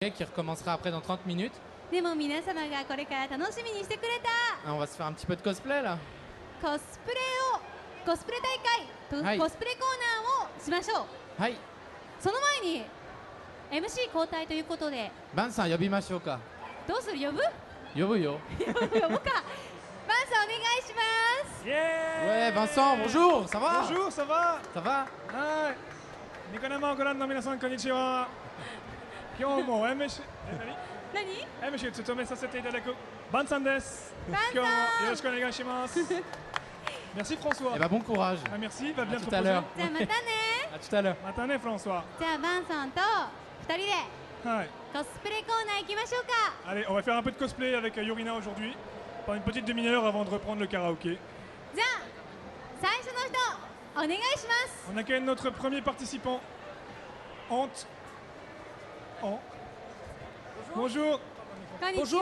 qui recommencera après dans 30 minutes. でも皆様がこれから楽しみにしてくれた On va se faire un petit peu de cosplay là. コスプレ大会と、はいコスプレコーナーをしましょう。はい。その前に MC 交代ということでバンさん呼びましょうか。どうする？呼ぶ？呼ぶよ。呼ぶか。バンさんお願いします。 Ouais, Vincent, bonjour, ça va? Bonjour, ça va? Ça va? はい。ニコ生をご覧の皆さん、こんにちは。今日も MC 何？ MC を務めさせていただくバンさんです。バンさん今日もよろしくお願いします。Merci François. Eh ben bon courage. Ah, merci, va bien À te tout à reposer. l'heure. じゃあまたね。À tout à l'heure. またね、François. じゃあバンさんと2人ではい。コスプレコーナー行きましょうか。 Allez, on va faire un peu de cosplay avec Yorina aujourd'hui, pendant une petite demi-heure avant de reprendre le karaoké. じゃあ最初の人お願いします。 On accueille notre premier participant, Ant. Bonjour. こんにちは。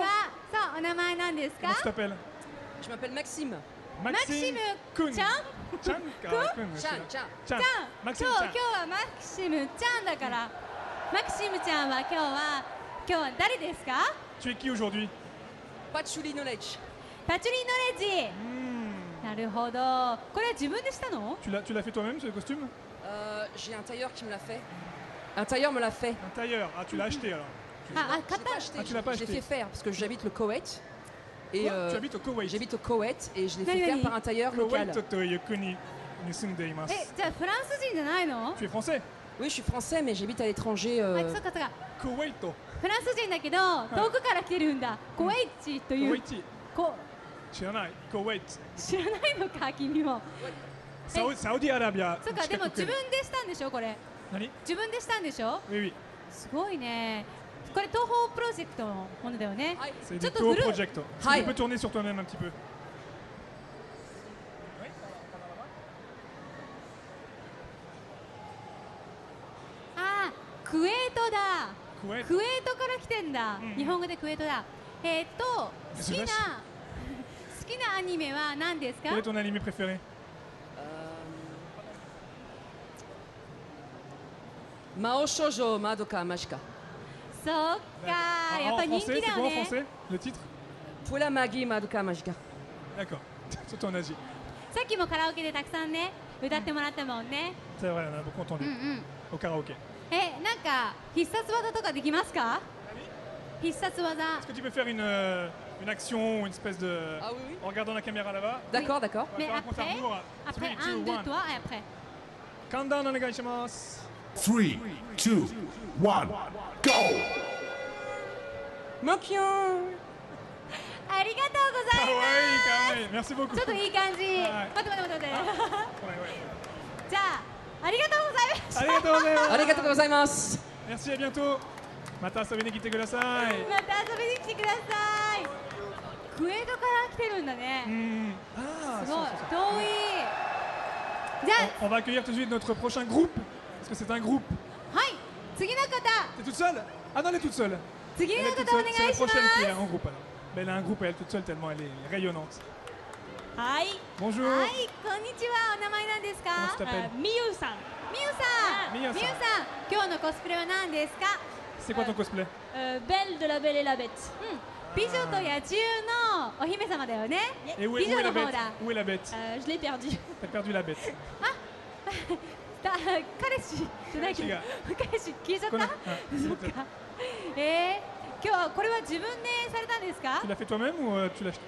そう、お名前なんですか Comment tu t'appelles? Je m'appelle Maxime. Maxime Kun. ちゃん Chan? Kun. Chan, Chan. Chan. ちゃん、 Maxime 今 Chan. 日はマキシムちゃんだからマキシムちゃんは今日は誰ですか？ Tu es qui aujourd'hui? Patchouli Knowledge. パチュリーノレッジ。 Hmm. なるほど。これは自分でしたの？ Tu l'as fait toi-même ce costume? J'ai un tailleur qui me l'a fait. Un tailleur me l'a fait. Un tailleur. Ah, tu l'as acheté alors. あ、Je l'ai pas acheté, Ah, tu l'as pas je l'ai acheté. fait faire parce que j'habite le Koweït. Et Quoi? Tu habites au Koweït? j'habite au Koweït et je l'ai fait Nani, faire nani? par un tailleur local. Koweït to Yokuni ni sundeimasu. じゃあフランス人じゃないの？ Tu es français? Oui, je suis français, mais j'habite à l'étranger. あ、そうかそうか。 Koweït. フランス人だけど遠くから来てるんだ。コエイチという Koweïti. こ知らない。Koweït. 知らないのか君も。Saudi Arabia. そうか、でも自分でしたんでしょこれ？何? 自分でしたんでしょ？ Oui, oui. すごいね。これ東宝プロジェクトのものだよね。 C'est Tout du au Toho bleu. Project. Est-ce que Hi. tu peux tourner sur toi-même un petit peu? あー、クウェートだ。 Koweït. クウェートから来てんだ。うん日本語でクウェートだ。好き珍しいな好きなアニメは何ですか Quel est？ton anime préféré? Mao Shoujo Madoka Magica. そっか、やっ En ぱ人 français, 気 c'est だよ quoi en ね。 français? Le titre? Pula Magi Madoka Magica. D'accord. Surtout en Asie. さっきもカラオケでたくさんね歌ってもらったもんね。 C'est vrai, on a beaucoup うん entendu. うん。 Au karaoké. なんか必殺技とかできますか？必殺技。 Est-ce que tu peux faire une action ou une espèce de... Ah oui, oui. En regardant la caméra là-bas? D'accord, d'accord. On va Mais faire un compte à après, rebours. Après, 3, 1, 2, 2, 1. 3, et après. Countdown, onegaishimasu. 3, 2, 1, go! Mokion. ありがとうございま Kawaii, kawaii. Merci beaucoup. す。ちょっといい感じ。はい待って待って待って待って。 Ouais, ouais. じゃあ、ありがとうございました。 Arigatou gozaimasu. Arigatou gozaimasu. Merci, à bientôt. Mata遊びに来てください。また遊びに来てください。クウェートから来てるんだね。 Ah, すごい ça, ça, ça. 遠い。じゃ On va accueillir tout de suite notre prochain groupe. Parce que c'est un groupe. あ、はい、次の方、 T'es toute seule? Ah non, elle est toute seule. 次 Elle の est toute 方お seule. 願 C'est la いしま prochaine qui est す。 en groupe alors. Mais elle a un groupe elle toute seule tellement elle est rayonnante. はい。 Bonjour. はい、こんにちは。お名前なんです Comment か tu？t'appelles? みゆさん。みゆさん。みゆさんみゆさん、今日のコスプレは何ですか？ C'est quoi ton cosplay? Belle de la Belle et la Bête. 美女と野獣のお姫様だよね。 Et où 美 est 女 la の方 bête? だ。 Où est la bête? Je l'ai perdue. T'as perdu la bête. 彼氏じゃないけど違う、彼氏聞いちゃっ Qu'on a- た。 Ah, そっか。今日はこれは自分でされたんですか Tu？l'as fait toi-même ou tu l'as acheté?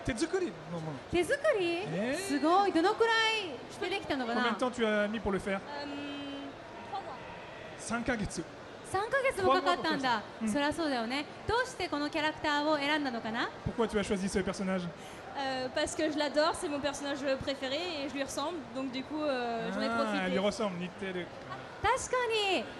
Tetsukuri? Non, non. 手作り？すごい。どのくらいしてできたのか Combien な de？temps tu as mis pour le faire? 3 mois. 3 ヶ月. 3ヶ月もかかったんだ。うんそりゃそうだよね。どうしてこのキャラクターを選んだのかな？ Pourquoi tu as choisi ce personnage? Parce que je l'adore, c'est mon personnage préféré et je lui ressemble. Donc du coup, j'en ai Ah, elle lui profité. ressemble, Niteru. 確か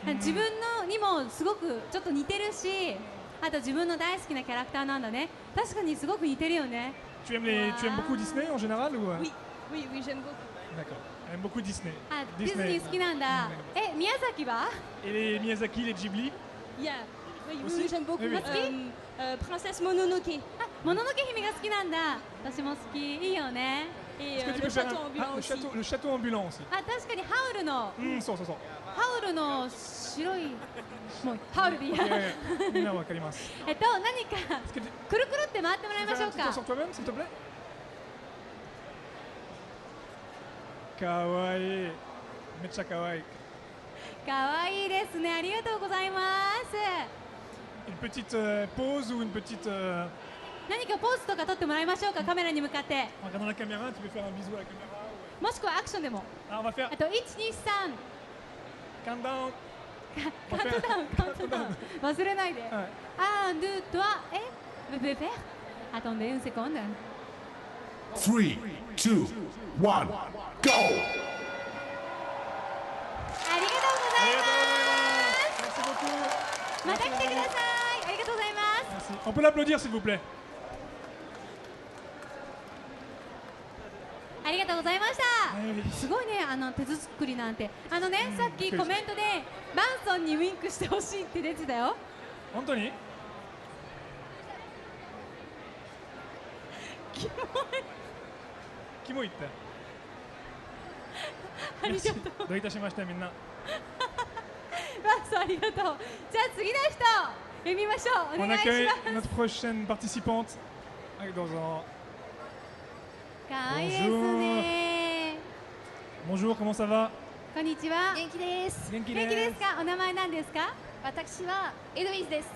に、自分のにもすごくちょっと似てるし、あと自分の大好きなキャラクターなんだね。確かにすごく似てるよね。 Tu aimes beaucoup Disney en général ou? Oui, oui, oui, j'aime beaucoup. D'accord. Elle aime beaucoup Disney. あ、ディズニー好きなんだ。宮崎は？ Et les Miyazaki, les Ghibli? Yeah. Oui, oui, Aussi oui, j'aime beaucoup. Oui, oui. Princesse Mononoke あ、もののけ姫が好きなんだ。私も好き。いいよね。 et Est-ce que tu le peux faire château ambulant le aussi. château ambulant aussi? あ、確かにハウルのそうそうそう。ハウルの白いもうタオルでいいやいやいやみんなわかります。何か Est-ce que tu くるくるって回ってもらい peux まし faire ょ un う petit tour か sur toi-même, s'il te plaît? かわいい。めっちゃかわいい。かわいいですね、ありがとうございます。 Une petite pause ou une petite. 何かポーズとか撮ってもらいましょうか、カメラに向かって En regardant la caméra, tu peux faire un bisou à la caméra. もしくはアクションでも。 Ah, on va faire あと123 countdown. カウントダウン、カウントダウン忘れないで。はいあー、2、3、vous pouvez faire? Attendez une seconde. 3, 2, 1, go! ありがとうございます。 Merci beaucoup. また来てください。ありがとうございます。 Merci. On peut l'applaudir, s'il vous plaît. ありがとうございました。はいすごいね、手作りなんて。さっきコメントでバンソンにウィンクしてほしいって出てたよ。本当に？キモいって。ありがとう。どういたしましてみんな。バンソンありがとう。じゃあ次の人読みましょう。お On 願いし accueille ます。 notre prochaine participante. Allez, dans un... かわいいですね。 Bonjour, comment ça va? こんにちは。元気です。元気元気ですか。お名前なんですか。私はエロイズです。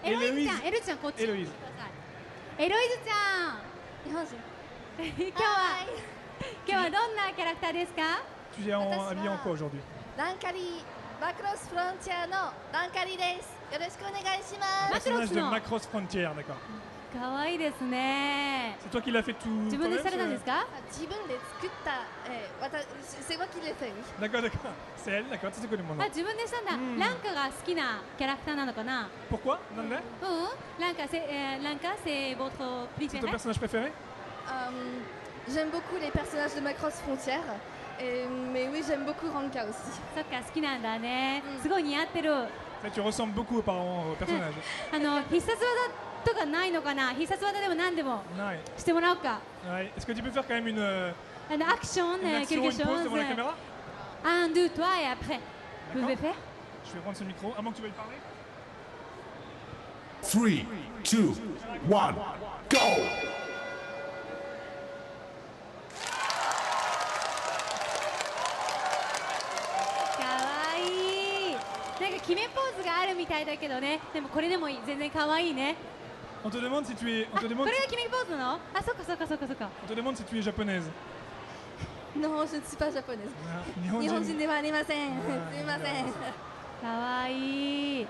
エロイズちゃん、エロイズちゃんこっち。エロイズエロイズちゃん。日本人。今日はどんなキャラクターですか。 Tu es habillé en quoi aujourd'hui? ランカリーマクロスフロンティアのランカリーです。よろしくお願いしまマす。クロス Personnage de の。 Macross Frontier, d'accord. かわいいですね。 C'est toi qui l'as fait tout 自分でされたん toi-même, ですか。自分で作ったc'est moi qui l'ai fait. D'accord, d'accord. C'est elle, d'accord, tu sais connais mon nom. あ、自分でしたんだ。ランカが好きなキャラクターなのかな。 Pourquoi? Non, non. ランカ、c'est votre C'est ton préféré. personnage préféré? J'aime beaucoup les personnages de Macross Frontière. Mais oui, j'aime beaucoup Ranka aussi. そっか、好きなんだね。すごい似合ってる。 Tu ressembles beaucoup apparemment au personnage. 必殺技とかないのかな。必殺技でも何でも Ouais. してもらおうか。 Ouais. Est-ce que tu peux faire quand même une アクション、 action, quelque une pause chose. devant la caméra? 1, 2, 3 et après. Vous pouvez faire? Je vais prendre ce micro, à moins que tu veuilles parler. 3, 2, 1, go! かわいい。なんか決めポーズがあるみたいだけどね。でもこれでもいい。全然かわいいね。 On te demande si tu es, あ、これが決めポーズなの？あ、そっかそっかそっかそっか。 on te demande si tu es japonaise. Non, je ne suis pas japonaise. Ah, 日本人。日本人ではありません。すみません。かわいい。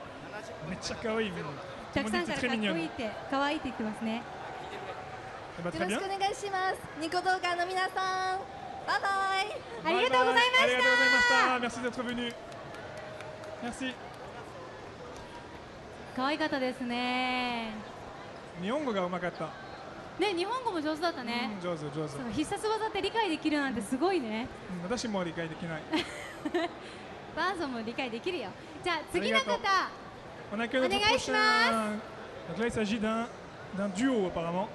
めっちゃ可愛いみんな。たくさん Tout か le ら monde かっ dit こいい que って可愛いって言ってますね。 Eh ben, よ très ろ bien. しくお願いします。ニコ動画の皆さん、バイバイ。ありがとうございました。ありがとうございました。Merci d'être venu. Merci. 可愛かったですね。日本語がうまかった。ね、日本語も上手だったね。上手上手。そう必殺技って理解できるなんてすごいね。私も理解できない。バーソンも理解できるよ。じゃあ次の方。 On accueille notre prochain. Donc là, il s'agit d'un duo apparemment.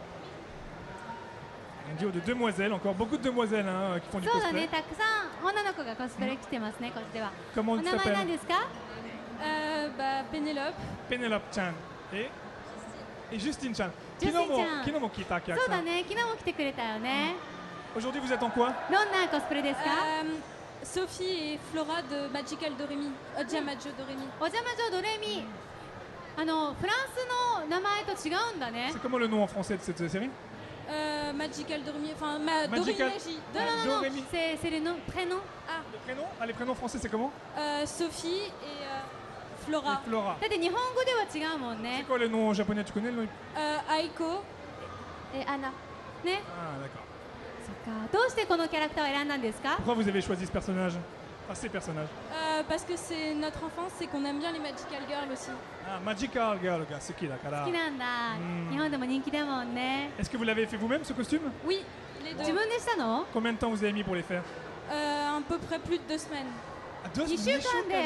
Un duo de demoiselles, encore beaucoup de demoiselles hein, qui font du そうだね、 cosplay. たくさん女の子がコスプレ来てますね、こっちでは。 Comment お tu 名前なん t'appelles? ですか。 Pénélope. Pénélope Chan et Justine Chan. Justine Chan. 昨日も聞いた、そうだね、昨日も来てくれたよね。 Aujourd'hui, vous êtes en quoi? どんなコスプレですか。 Sophie et Flora de Magical Doremi. Diamaggio Doremi. お邪魔女ドレミ。フランスの名前と違うんだね。 C'est comment le nom en français de cette série? Magical Doremi. Enfin, Magical- Doremi. Non, non, non, Dorémy. c'est le nom, prénom. Les prénoms? Ah, les prénoms français, c'est comment? Sophie et Flora. Et Flora. だって日本語では違うもん C'est ね。 quoi le nom japonais? Tu connais le nom? Aiko. Et Anna. ね。 Ah, d'accord. そっか。どうしてこのキャラクターを選んだんですか。 Pourquoi vous avez choisi ce personnage? Enfin, ces personnages. Parce que c'est notre enfance, c'est qu'on aime bien les Magical Girls aussi. Ah, Magical Girl, gars, c'est qui là? 好きなんだうん。日本でも人気だもんね。 Est-ce que vous l'avez fait vous-même ce costume? Oui, les deux. 自分でしたの。 Combien de temps vous avez mis pour les faire? À peu près plus de 2 semaines. Ah, 2 2週間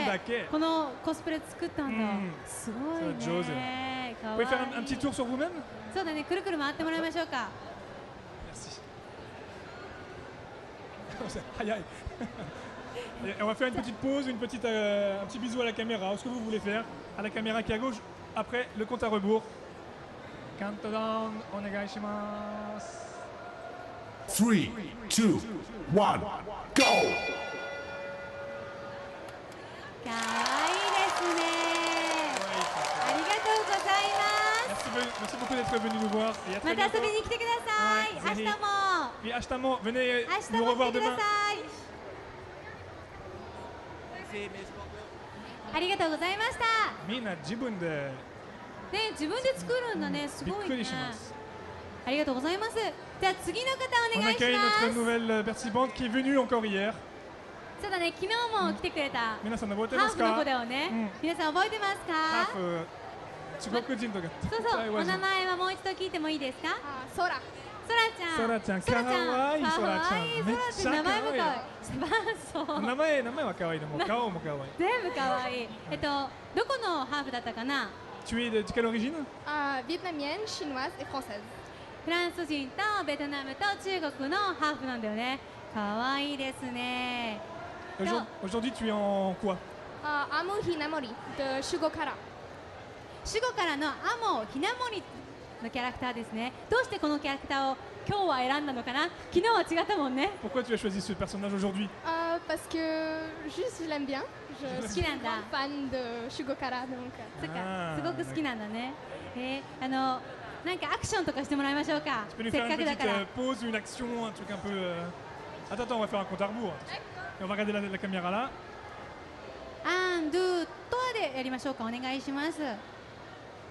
だけ. でこのコスプレ作ったんだうん。すごいそう上手ね。か Vous わい pouvez faire un petit い。 tour sur vous-même? そうだね、くるくる回ってもらいましょうか。 Merci. 早い。Et on va faire une petite pause, un petit bisou à la caméra, ce que vous voulez faire, à la caméra qui est à gauche, après le compte à rebours. Countdown, onegaishimasu. 3, 2, 1, go! かわいいですね。ありがとうございます。 Merci beaucoup d'être venu nous voir et à très また遊 bientôt. びに来てください。はいぜひ明日も。 Et Ashtamo, venez 明日 nous も revoir 来てくだ demain. さい。ありがとうございました。みんな自分でね、自分で作るんだね。すびっくごいねりします。ありがとうございます。じゃあ次の方お On 願いし accueille ま notre す。 nouvelle participante qui est venue encore hier. そうだね、昨日も来てくれた皆さん覚えてますハーフの子か？だよね。うん皆さん覚えてますハーか？フ中国人とかそうそう、台湾人お名前はもう一度聞いてもいいですか？あ、ソラ。ソラちゃん。ソラちゃんソラちゃん。かわいいかわソラちゃんいいめっちゃソラちゃん、名前もかわいいかわ。そう。名前は可愛いでも顔も可愛い。全部かわいい。どこのハーフだったかな？ Tu es de quelle origine? Vietnamienne, chinoise et française. フランス人とベトナムと中国のハーフなんだよね。かわいいですね。 Aujourd'hui, tu es en quoi? Amo Hinamori de Shugokara. 守護からのアモひなもりのキャラクターですね。どうしてこのキャラクターを今日は選んだのかな？昨日は違ったもんね。 Pourquoi tu as choisi ce personnage aujourd'hui? Parce que juste je l'aime bien. Je suis une grande fan de Shugokara donc. そっあーか、すごく好きなんだね。なんかアクションとかしてもらいましょうか。 Tu peux lui せ faire っ une かくだ petite から。 pause, une action, un truc un peu. Attends, on va faire un compte à rebours. Et on va regarder la caméra là. アンドゥトアでやりましょうか。お願いします。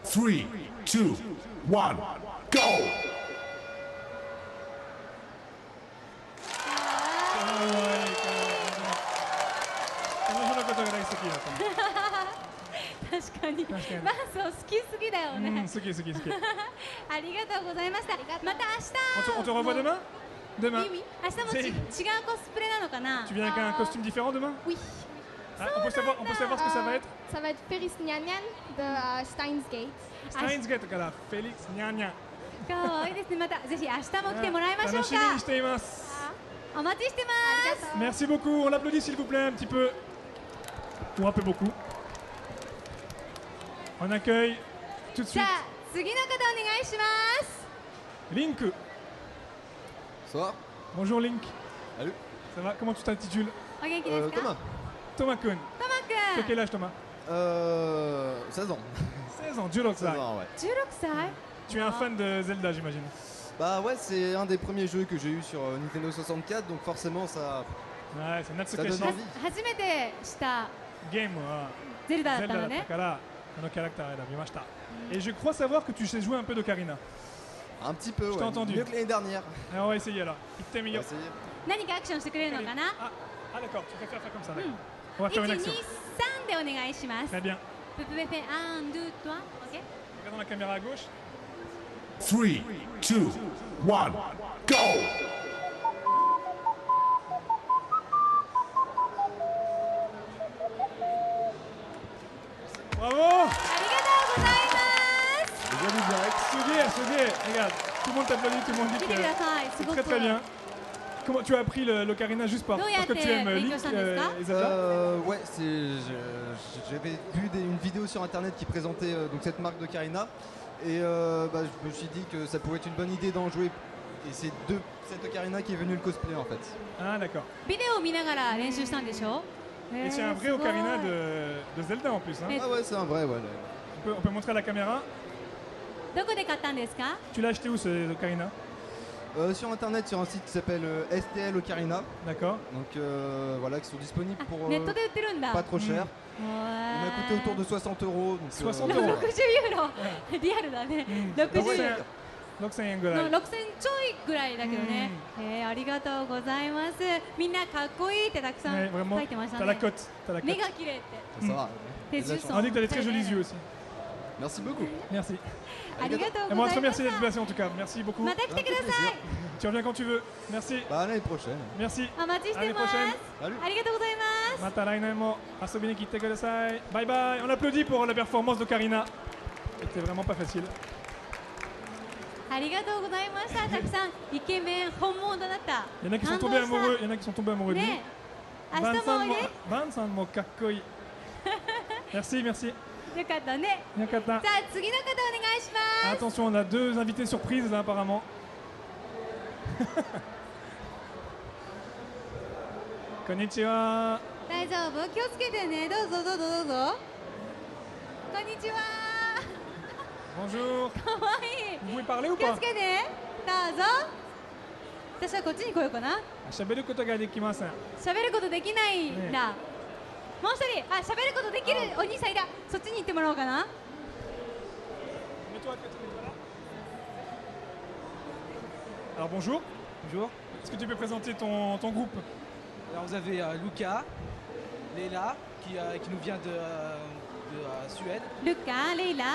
3, 2, 1, go! 彼女のことが大好きだと思う。確かに。確かにまあそう好きすぎだよね。好き。ありがとうございました。また明日。On te revoit demain? Demain? いい明日も違うコスプレなのかな？ Tu viens avec un costume différent demain? Oui. Ah, on peut savoir ce que ça va être? Ça va être Feris Nyan Nyan de Steins Gate. Steins Gate からフェリックスニャンニャン。かわいいですね。またぜひ明日も来てもらいましょう楽しみにかし。ています。お待ちしてます。 Merci beaucoup, on l'applaudit s'il vous plaît un petit peu. Ou un peu beaucoup. On accueille tout de じ suite ゃあ次の方お願いします。 Link. Bonsoir. Bonjour Link. Salut. Ça va? Comment tu t'intitules? お元気ですか？ Thomas. Thomas Kuhn. トマ Tu as く quel âge Thomas? 16 ans. 16 ans, Dieu le 16 sait. ans, ouais. ん。16歳？ Tu es un fan de Zelda j'imagine. Bah ouais, c'est un des premiers jeux que j'ai eu sur Nintendo 64, donc forcément ça, Ouais, c'est ça donne Natsukashi. envie. 初めてしたゲームはゼルダだゼルダだったったのね。からこのキャラクター選びました。Et je crois savoir que tu sais jouer un peu d'Ocarina. Un petit peu, Je t'ai ouais. entendu. Mieux que l'année dernière. Alors on va essayer alors. 行ってみ On よ va う。 essayer. 何かアクションしてくれるのかな？Ah d'accord, tu préfères faire comme ça, d'accord. On va faire une 1、2、action. 3でお願いします。 Très bien. ププペペアンドゥトワ。OK？ Regardons la caméra à gauche. 3, 2, 1, go! Bravo! ありがとうございます。 Déjà du direct. C'est bien. Regarde, tout le monde t'applaudit, tout le monde dit 見てくだ que さい。す c'est ご très く。 très bien. Comment tu as appris l'Ocarina juste parce que tu aimes Link et Zelda? Ouais, j'avais vu une vidéo sur internet qui présentait donc cette marque d'Ocarina et bah, je me suis dit que ça pouvait être une bonne idée d'en jouer. Et c'est de cette Ocarina qui est venu le cosplay en fait. Ah d'accord. ビデオを見ながら練習したんでしょ？ Et c'est un vrai すごい Ocarina de Zelda en plus. Hein. Et- Ah ouais, c'est un vrai, ouais. On peut montrer à la caméra. どこで買ったんですか？ Tu l'as acheté où ce Ocarina? Sur internet, sur un site qui s'appelle STL Ocarina. D'accord. Donc voilà, qui sont disponibles あ pour ネットで売ってるんだ。 pas trop cher. へ Il ー m'a coûté autour de 60 euros. Donc, 60 voilà. euros. 60ユーロ。リアルだね。60 6000 6000円ぐらい。 6000ちょいぐらいだけどね。ありがとうございます。みんなかっこいいってたくさん Ouais, vraiment. 書いてました T'as la ね。 cote. T'as la 目 cote. が綺麗って。 Ça va. 手重 On dit que t'as des très jolis yeux aussi. Merci beaucoup. Merci. ありがとう Et ご moi, ざ je いま te し remercie d'être た。 passé en tout cas. Merci beaucoup. また来てください。 Tu reviens quand tu veux. Merci. Bah à l'année prochaine. Merci. お待ちしてます。 Salut. ありがとうございます。 Mata来年も遊びに来てください。Bye bye. On applaudit pour la performance d'Ocarina. C'était vraiment pas facile. ありがとうございました。たくさんイケメン本物だった。 Il y en a qui sont tombés amoureux. Il y en a qui sont tombés amoureux de lui. ね、明日もおいで。バンさんもかっこいい。Merci, merci. よかったね。よかったじゃ。あ次の方お願いします。 Attention, on a deux invités surprises là apparemment. こんにちは。大丈夫？気をつけてね。どうぞどうぞどうぞ。こんにちは。 Bonjour. かわいい。 Vous pouvez parler ou 気を pas? つけて。どうぞ。私はこっちに来ようかな。喋ることができません。喋ることできないんだ。もう一人、あ、喋ることできるお兄さんいた。そっちに行ってもらおうかな。 Mets-toi à côté, voilà. Alors bonjour. Bonjour. Est-ce que tu peux présenter ton groupe? Alors vous avez Luca, Leila qui nous vient de Suède. ルカ、レイラ、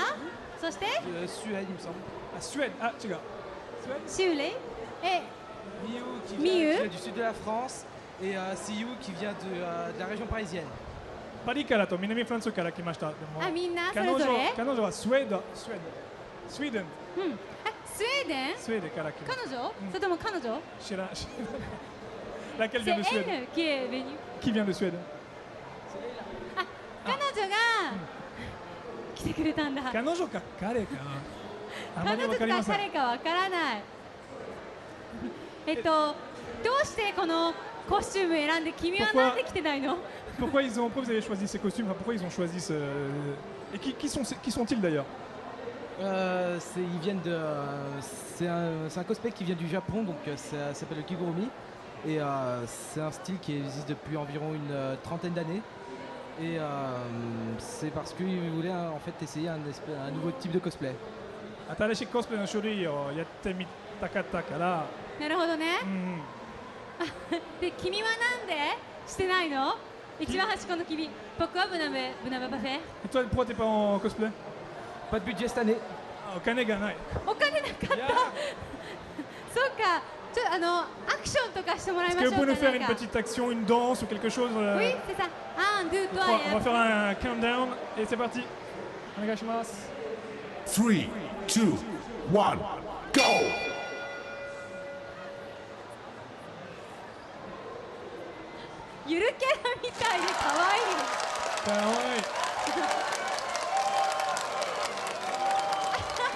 そして Suède il me semble. Ah, Suède. Ah, tu gars. Suède. シュウレイ、Miu qui Miu. vient du sud de la France et Siyu qui vient de la région parisienne. パリからと南フランスから来ました。でもあ、みんなそ彼れぞれ。女はスウェーデン、スウェーデン、うん。あ、スウェーデン？スウェーデンから来まし彼女？それとも彼女？た。知らん。Laquelle c'est vient de Suède? elle qui est venue. Qui vient de Suède? あ、彼女が来てくれたんだ。彼女か彼か。あまり彼女かわかりません。彼かわからない。どうしてこのコスチューム選んで君はなんで来てないの？ Pourquoi vous avez choisi ces costumes? Enfin, pourquoi ils ont choisi ce... Et qui sont-ils d'ailleurs? Ils viennent de. C'est un cosplay qui vient du Japon, donc ça s'appelle le Kigurumi. Et c'est un style qui existe depuis environ une trentaine d'années. Et c'est parce qu'ils voulaient en fait essayer un nouveau type de cosplay. 新しいコスプレの種類をやってみたかったから。なるほどね。うん。で、君はなんでしてないの？一番端っこの君。僕はブナベパフェ。 Et toi, pourquoi t'es pas en cosplay? Pas de budget cette année. あ、お金がない。お金なかった。そうか。アクションとかしてもらい Est-ce ま que しょ vous う pouvez nous か。 faire une petite action, une danse ou quelque chose? Oui, c'est ça. 1, 2, 3 On va faire un countdown et c'est parti. お願いします。 3, 2, 1, go! ゆるキャラみたいで可愛い。かわいい。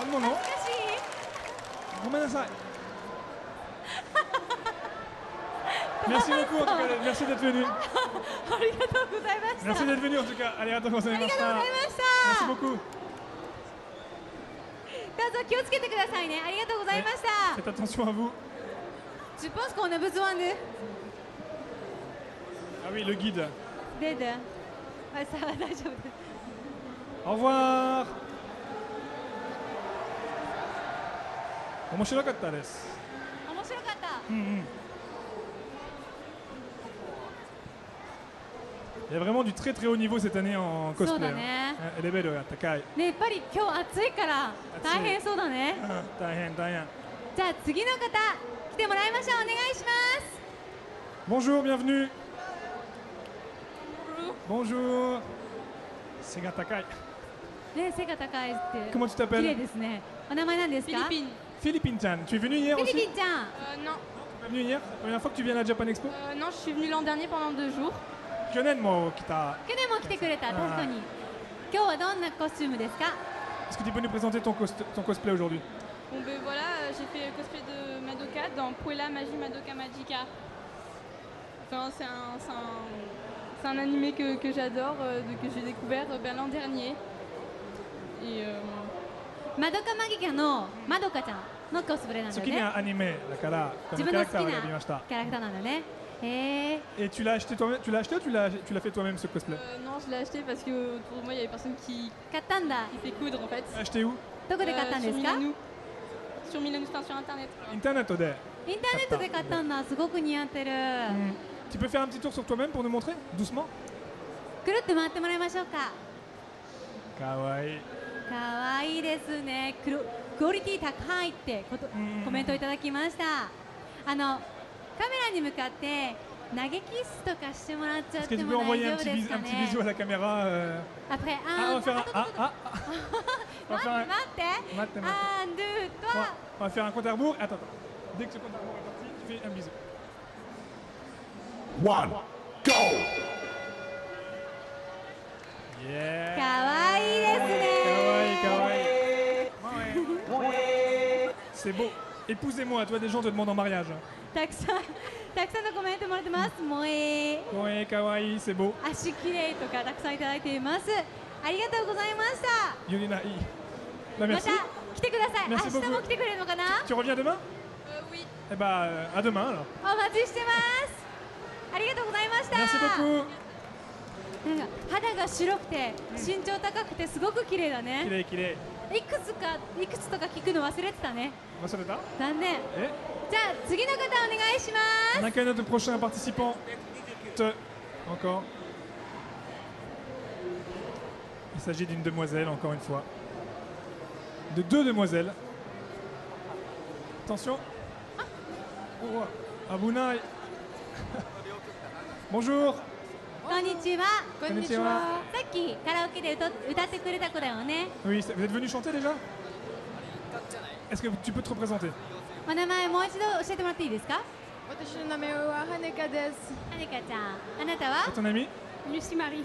あんもの？懐かしい。ごめんなさい。Merci beaucoup en tout cas, merci d'être venu. ありがとうございました。 Merci d'être venu en tout cas, ありがとうございありました。がとうございまし Merci た。 beaucoup. どうぞ気をつけてくださいね。ありがとうございました。 Faites attention à vous. Je pense qu'on a besoin de Ah oui, le guide. d'aide. Ouais, ça va, 大丈夫です。 Au revoir. 面白かったです。面白かった。うんうん。Il y a vraiment du très très haut niveau cette année en そう cosplay. だね。レベルが高い。ね、やっぱり今日暑いから大変そうだね。大変大変。じゃあ次の方来てもらいましょう。お願いします。 Bonjour, bienvenue. Bonjour. 背が高い。ね、背が高いって。 Comment tu 綺麗 t'appelles? ですね。お名前なんですか？ Philippine Chan. Tu es venue hier フィリ aussi? ピンちゃん。 Non, Tu es venue hier? Première fois que tu viens à la Japan Expo? non, je suis venue l'an dernier pendant 2 jours. 去年も来た。去年も来てくれた。確かに。今日はどんなコスチュームですか？ Est-ce que tu peux nous présenter ton cosplay aujourd'hui? Bon ben voilà, j'ai fait le cosplay de Madoka dans Puella Magi Madoka Magica. Enfin, c'est un animé que j'adore, que j'ai découvert l'an dernier. Et マドカマギカのマドカちゃんのコスプレなんだよね。好きなアニメだからこのキャ自分の好きラクターを選びまなした。キャラクターなんだね。Et tu l'as acheté toi-même? Tu l'as acheté ou tu l'as fait toi-même ce cosplay? non, je l'ai acheté parce que autour de moi il y avait personne qui 買ったんだ。 fait coudre en fait. Acheté où? どこで買ったんですか？ Sur Milano, enfin sur internet. インターネットで。インターネットで買ったんだ。すごく似合ってる。 Tu peux faire un petit tour sur toi-même pour nous montrer? Doucement? くるって回ってもらいましょうか。かわいい。かわいいですね。クオリティ高いってコメントいただきました。カメラに向かって投げキスとかしてもらっちゃっ Est-ce que て tu も peux 大 envoyer 丈夫ですか un petit ね bisou à la caméra? Après Ah, on va faire un... Ah, ah, 待 on va faire un... って待って待って。アンドゥトワ On va faire un compte à rebours. Attends. Dès que ce compte à rebours est parti, tu fais un bisou. 1, go! Yeah. かわいいですね。 Kawaii. C'est beau. Épousez-moi, toi des gens te demandent en mariage. たくさんのコメントもらってます。萌え、 Ouais, kawaii, c'est beau. 足きれいとかたくさんいただいています。ありがとうございました。 Yurina, bah, ま merci. た来てください。明 Merci 日 beaucoup. も来てくれるのかな。 Tu reviens demain Oui. Eh bah, à demain alors. お待ちしてます。ありがとうございました。 Merci beaucoup. なんか肌が白くて身長高くてすごく綺麗だね。 Kirei. いくつとか聞くの忘れてたね。 Masoleta. 残念。 Et じゃあ次の方お願いしま on す。 accueille notre prochain participant. Encore. Il s'agit d'une demoiselle, encore une fois. De deux demoiselles. Attention. Oh, Abuna. Bonjour. こんにちは。こんにちは。さっきカラオケで歌ってくれた子だよね。 Oui, vous êtes venu chanter déjà Est-ce que tu peux te représenter お名前もう一度教えてもらっていいですか。私の名前は羽根香です。はねかちゃん。あなたは Et ton ami Lucie Marie.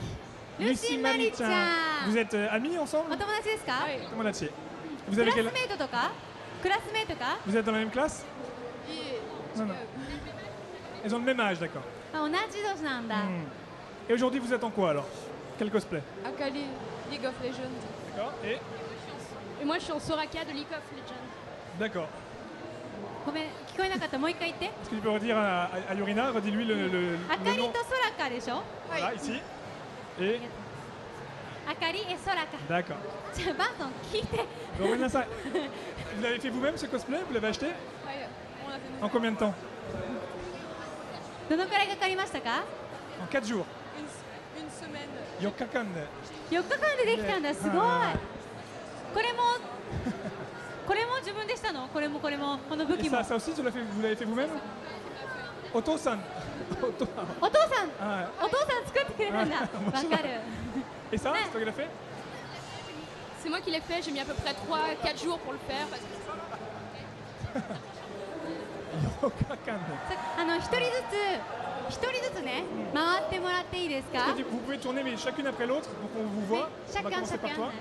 Lucie Marie ちゃん。 Vous êtes amis お ensemble 友達ですか。 Tomodachi. Vous ク avez ラス quel... メートとか。クラスメートか。 Vous êtes dans la même classe Non, non. Ils ont le même âge, d'accord. あ、同じ年なんだ。 Et aujourd'hui, vous êtes en quoi alors Quel cosplay Akali, League of Legends. D'accord. Et Et moi, je suis en Soraka de League of Legends. D'accord. ごめん、聞こえなかった。もう一回言って。 Est-ce que tu peux redire à Yurina, redis-lui le あかり nom. とソラカでしょ。 Voilà, ici. Et あかりえソラカ。 d'accord. じゃあバンソン聞いて。 Vous l'avez fait vous-même ce cosplay Vous l'avez acheté En combien de temps どのくらいかかりましたか。 En 4 jours. Une semaine. Yokakan. 4日間でできたんだ。すごい。これも自分でしたの。これもこの武 Et 器も。 ça aussi, vous l'avez fait vous-même Oto-san. お父さん Ah, お父さん作ってくれたんだ。わかる。 Et ça, c'est toi qui l'as fait C'est moi qui l'ai fait, j'ai mis à peu près 3-4 jours pour le faire. Parce que... Yokakan. 一人ずつね、回ってもらっていいですか。 Vous pouvez tourner mais chacune après l'autre, donc on vous voit. On va chacun commencer par toi.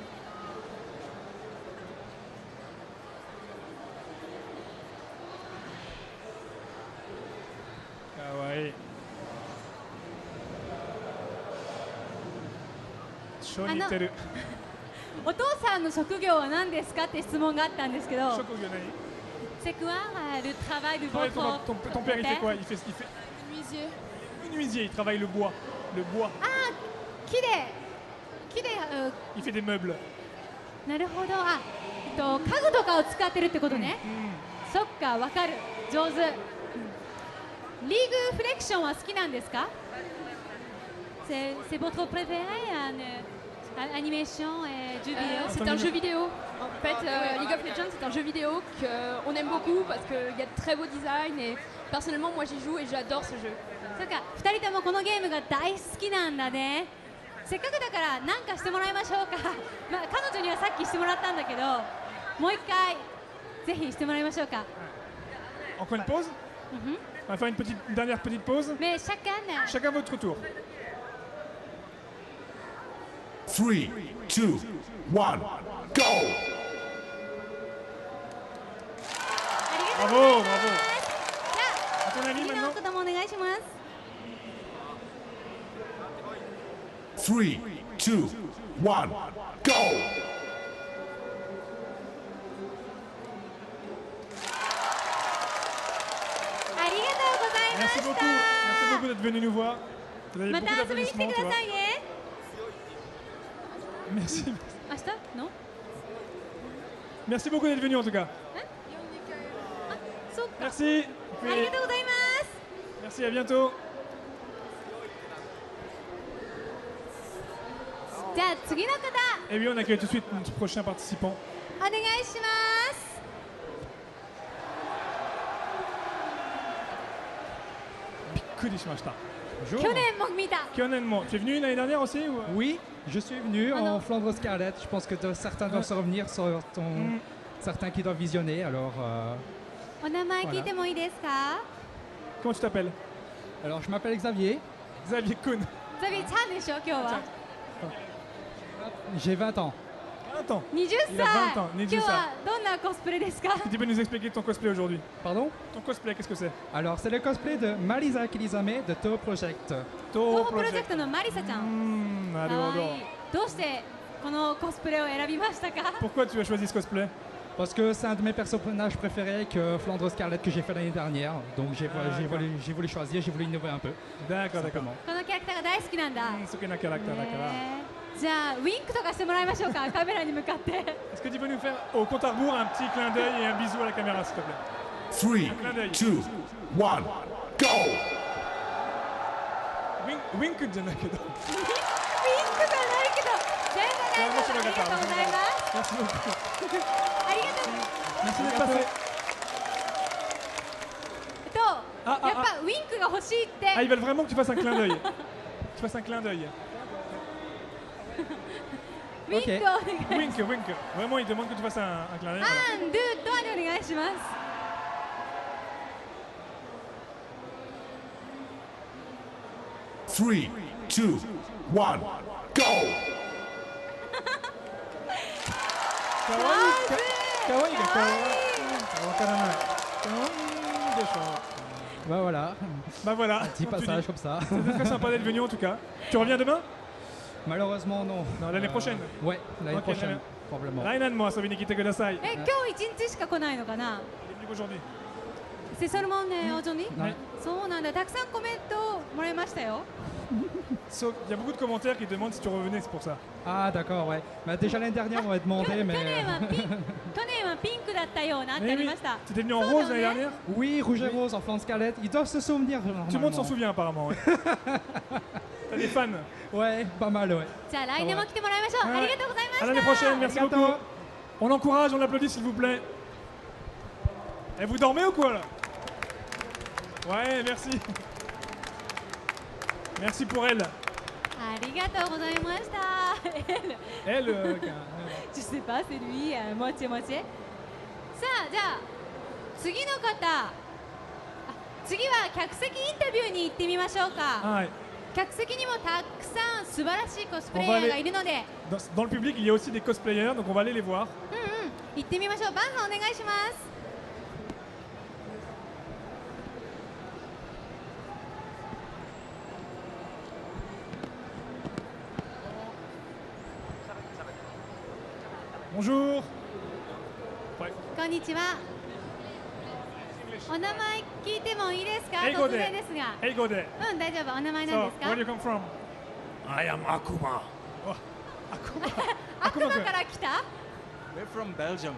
Kawaii. Shoniteru. お父さんの職業は何ですかって質問があったんですけど。 Shokuyo nani C'est quoi le travail de Ouais, votre ton père il fait quoi il fait Menuisier. menuisier, il travaille le bois. Le bois. あ、木でIl fait des meubles. なるほど。あ、家具とかを使ってるってことね。そっか、わかる。上手。リーグフレクションは好きなんですか。C'est votre préféré animation et jeu vidéo. C'est un jeu vidéo. En fait, League of Legends, c'est un jeu vidéo qu'on aime beaucoup parce qu'il y a de très beaux designs et personnellement, moi j'y joue et j'adore ce jeu. そっか、2人ともこのゲームが大好きなんだね。せっかくだから何かしてもらいましょうか。まあ彼女にはさっきしてもらったんだけど、もう一回ぜひしてもらいましょうか。 Encore une pause On va faire une dernière petite pause. Mais chacun votre tour. 3, 2, 1, go! Bravo, bravo. じゃあ次の子供お願いします。 3, 2, 1, go! ありがとうございま Merci し beaucoup. た。 Merci beaucoup d'être venu nous voir. Vous avez ま beaucoup た遊びに来て d'applaudissements, く tu だ vois. さいね。 Merci. 明日の？ Merci beaucoup d'être venu en tout cas. そうか。 Merci. ありがとうございます。 Merci, à bientôt. じゃあ次の方 Et bien, on accueille tout de suite notre prochain participant. お願いします。 Kurishimashita. Bonjour. 去年も見た。 Kyonen-mo. Tu es venu l'année dernière aussi ou... Oui, je suis venu Ah non. en Flandre Scarlett. Je pense que certains doivent se revenir sur certains qui doivent visionner. Alors, お名前聞いてもいいですか。 Comment tu t'appelles? alors je m'appelle Xavier. Xavier Kuhn. ザビちゃんでしょ今日は J'ai 20 ans. 20 ans. 20 Il a 歳 20 ans, 20今日はどんなコスプレですか Tu peux nous expliquer ton cosplay aujourd'hui? Pardon? Ton cosplay, qu'est-ce que c'est? Alors, c'est le cosplay de Marisa Kilisame de Toho Project. 東宝プロジェクトのマリサちゃんなるほど。かわいいどうしてこのコスプレを選びましたか Pourquoi tu as choisi ce cosplay? Parce que c'est un de mes personnages préférés avec Flandre Scarlett que j'ai fait l'année dernière. Donc j'ai voulu choisir, j'ai voulu innover un peu. D'accord, d'accord. このキャラクターが大好きなんだ好きなキャラクターだから。じゃあウィンクとかしてもらいましょうかカメラに向かって Est-ce que tu peux nous faire au compte à rebours un petit clin d'œil et un bisou à la caméra, s'il te plaît? 3, 2, 1, go! Wink じゃないけど。ウィンクじゃないけど全然大丈夫ありがとうございます Merci beaucoup. ありがとう Merci d'être passé. やっぱウィンクが欲しいって Ah, ils veulent vraiment que tu fasses un clin d'œil. Tu fasses un clin d'œil. ウィンクをお願いします Wink. Vraiment, ils demandent que tu fasses un clin d'œil. アンドゥドアでお願いします 3, 2, 1, go! かわいいがかわいい。わからない。かわいいでしょ。 Bah voilà, Bah voilà. un petit passage comme ça. C'était très sympa d'être venu en tout cas. Tu reviens demain? Malheureusement non. Non, l'année prochaine. Ouais, l'année Ok, très prochaine, bien. probablement. 来年も遊びに来てください。え今日一日しか来ないのかな Il est venu aujourd'hui. C'est seulement aujourd'hui Ouais. そうなんだたくさんコメントもらいましたよ Sauf, il y a beaucoup de commentaires qui demandent si tu revenais, c'est pour ça. Ah d'accord, ouais. Bah, déjà l'année dernière on m'avait 去 demandé, 年 mais... はピンクだったようなってあ Mais り oui, ました tu étais venu en rose l'année dernière? Oui, Rouge et Rose en Flandre Scarlett, ils doivent se souvenir. Tout le monde normalement. s'en souvient apparemment. Ouais. T'as des fans. Ouais, pas mal, ouais. じゃあ来年も来てもらいましょう、はいありがとうございました À l'année prochaine, merci À bientôt. beaucoup. On l'encourage, on l'applaudit s'il vous plaît. Et vous dormez ou quoi là? Ouais, merci. Merci pour elle. ありがとうございました Elle, Je sais pas, c'est lui, moitié moitié さあじゃあ次の方次は客席インタビューに行ってみましょうか ouais. 客席にもたくさん素晴らしいコスプレイヤーがいるので Dans le public, il y a aussi des cosplayers, donc on va aller les voir. 行ってみましょうバンさんお願いします Bonjour. こんにちはお名前聞いてもいいですか英語で突然ですが英語で。うん大丈夫お名前 So, なんですか where do you come from? I am Akuma. 悪魔から来た We're from Belgium.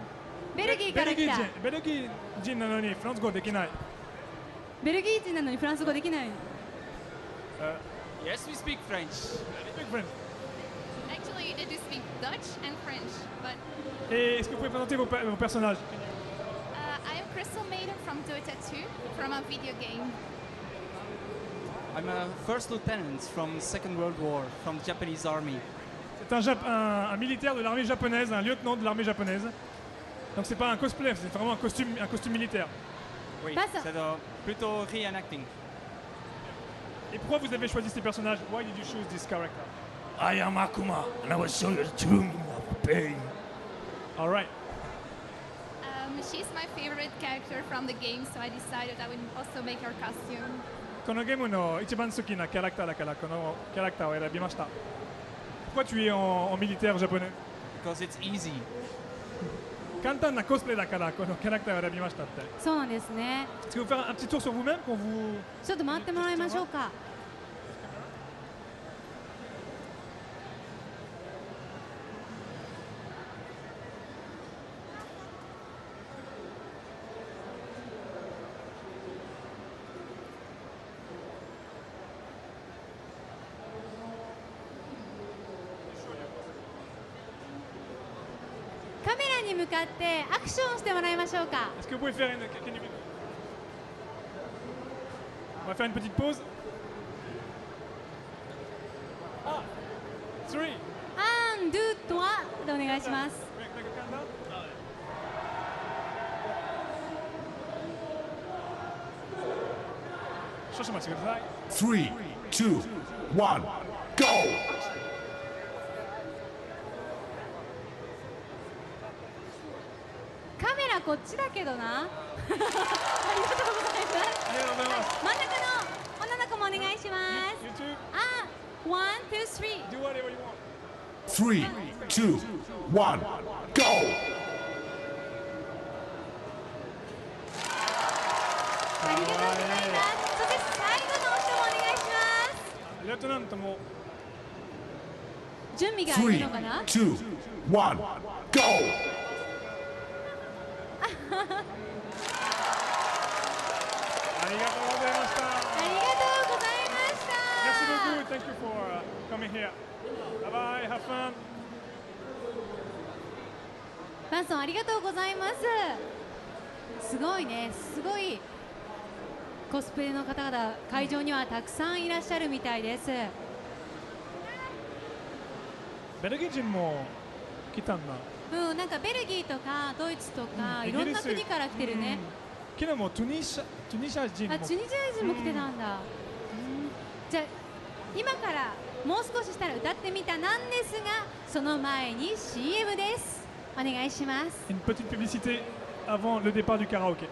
ベルギーから来たベルギー人なのにフランス語できない。ベルギー人なのにフランス語できない Yes, we speak French. Speak French. Actually, they do speak Dutch and French, but Et est-ce que vous pouvez présenter vos personnages? I am Crystal Maiden from Dota 2, from a video game. I'm a first lieutenant from Second World War, from the Japanese Army. C'est un militaire de l'armée japonaise, un lieutenant de l'armée japonaise. Donc c'est pas un cosplay, c'est vraiment un costume militaire. Oui, Bah, ça- c'est plutôt reenacting. Et pourquoi vous avez choisi ces personnages? Why did you choose this character? I am Akuma, and I will show you the tomb of pain. All right. She's my favorite character from the game, so I decided I would also make her costume. このゲームの一番好きなキャラクターだからこのキャラクターを選びました。Pourquoi tu es en militaire japonais? Because it's easy. 簡単なコスプレだからこのキャラクターを選びましたって。そうなんですね Est-ce que vous faire un petit tour sur vous-même qu'on vous... ちょっと回ってもらいましょうかカメラに向かってアクションしてもらいましょうか Est-ce que vous pouvez faire une... On va faire une petite pause. Ah 3 アンドゥトワでお願いします Show 少々お待ちください。 3, 2, 1, go! カメラこっちだけどな。ありがとうございます。ありがとうございます。真ん中の女の子もお願いします。 YouTube, あ、1, 2, 3。 do whatever you want. 3, 2, 1, go! ありがとうございます。そして最後の人もお願いします。レフトナントも準備がいいのかな。 3, 2, 1, go! ありがとうございました。ありがとうございました。 Merci beaucoup. Thank you for coming here. Bye bye. Have fun. ファンソンありがとうございます。すごいね、すごいコスプレの方々、会場にはたくさんいらっしゃるみたいです。ベルギー人も来たんだ。うん、なんかベルギーとかドイツとか、うんいろんな国から来てるね。昨日もトゥニシャ人も。あ、チュニジア人も来てたんだ。じゃあ今からもう少ししたら歌ってみたなんですが、その前に CM です。お願いします。 Une petite publicité avant le départ du karaoké.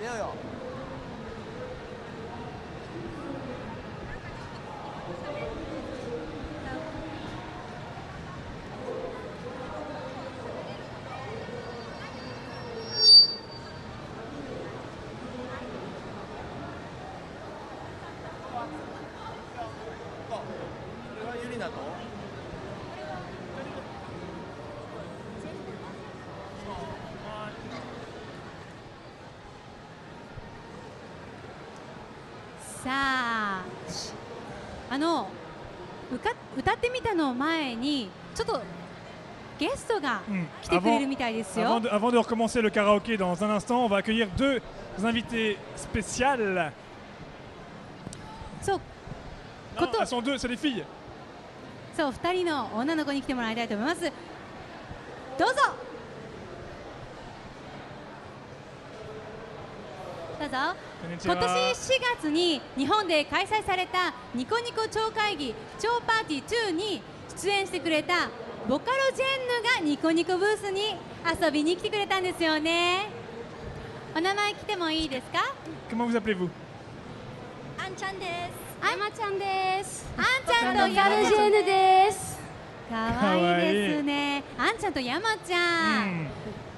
出ようよ。これはユリナとさあ、歌ってみたの前にちょっとゲストが来てくれるみたいですよ。Avant de recommencer le karaoké dans un instant, on va accueillir deux invités spéciales. そう、Non, elles sont deux, c'est des filles. そう、2人の女の子に来てもらいたいと思います。どうぞ。どうぞ。今年4月に日本で開催されたニコニコ超会議超パーティー2に出演してくれたボカロジェンヌがニコニコブースに遊びに来てくれたんですよね。お名前来てもいいですか？ Comment vous appelez-vous? あんちゃんです。山ちゃんです。あんちゃんとボカロジェンヌです。かわいいですね。あんちゃんと山ちゃん。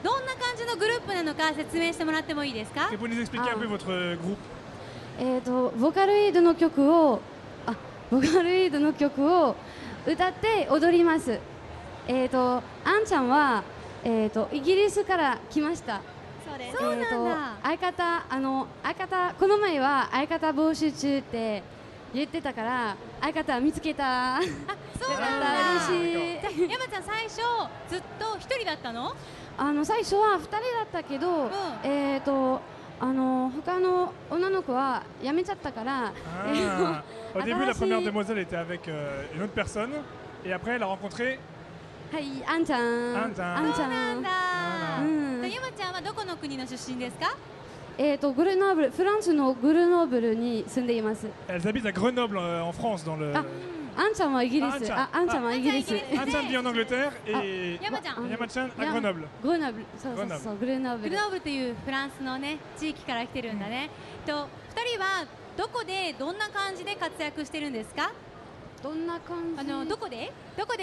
どんな感じのグループなのか説明してもらってもいいですか？ Vous nous expliquer un peu votre groupe? ボカロイドの曲を歌って踊ります。あんちゃんはイギリスから来ました。そうです。そうなんだ。相方この前は相方募集中って言ってたから相方見つけた。そうなんだ。嬉しい。山ちゃん最初ずっと一人だったの？最初は2人だったけど、他の女の子は辞めちゃったから。Au début, la première demoiselle était avec une autre personne, et après, elle a rencontré. はい、あんちゃん。あんちゃん。そうなんだ。山ちゃんはどこの国の出身ですか？グレノーブル、フランスのグレノーブルに住んでいます。Elles habitent à Grenoble en France, dans le. あんちゃんはイギリス。あんちゃんはイギリス。あんちゃんvit en Angleterre et 山ちゃん。山ちゃん à Grenoble. グレノーブル、そうグレノーブル。グレノーブルというフランスのね地域から来てるんだね。2人はどこでどんな感じで活躍してるんですか？どんな感じ？どこで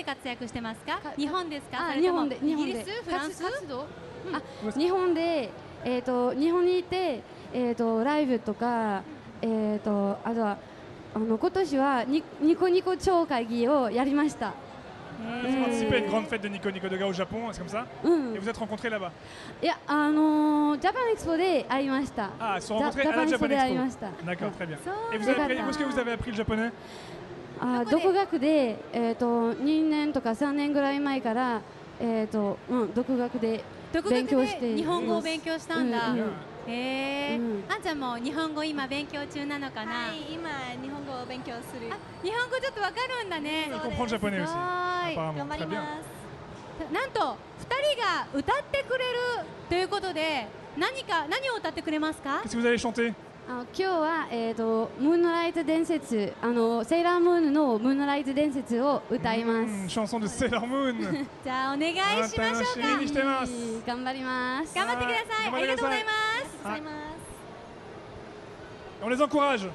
活躍してますか？日本ですか？日本で。イギリス？フランス？日本で日本にいてライブとかあとは今年はニコニコ超会議をやりました。Vous avez participé à une grande fête de Nico Nico Doga au Japon, c'est comme ça? Et vous êtes rencontrés là-bas? いや、ジャパンエクスポで会いました。Ah, ils se sont rencontrés à la Japan Expo. D'accord, très bien. Et vous avez appris, où est-ce que vous avez appris le japonais? 独学で、2年とか3年ぐらい前から、独学で勉強しています。日本語を勉強したんだ。あんちゃんも日本語今勉強中なのかな。はい、今日本語を勉強する。日本語ちょっとわかるんだね。comprend le japonais aussi. 頑張ります。なんと2人が歌ってくれるということで、何を歌ってくれますか？ Qu'est-ce que vous allez chanter? 今日はムーンライト伝説、セーラームーンのムーンライト伝説を歌います。chanson de Sailor Moon. じゃあお願いしましょうか。頑張ります。頑張ってください。ありがとうございます。On les encourage.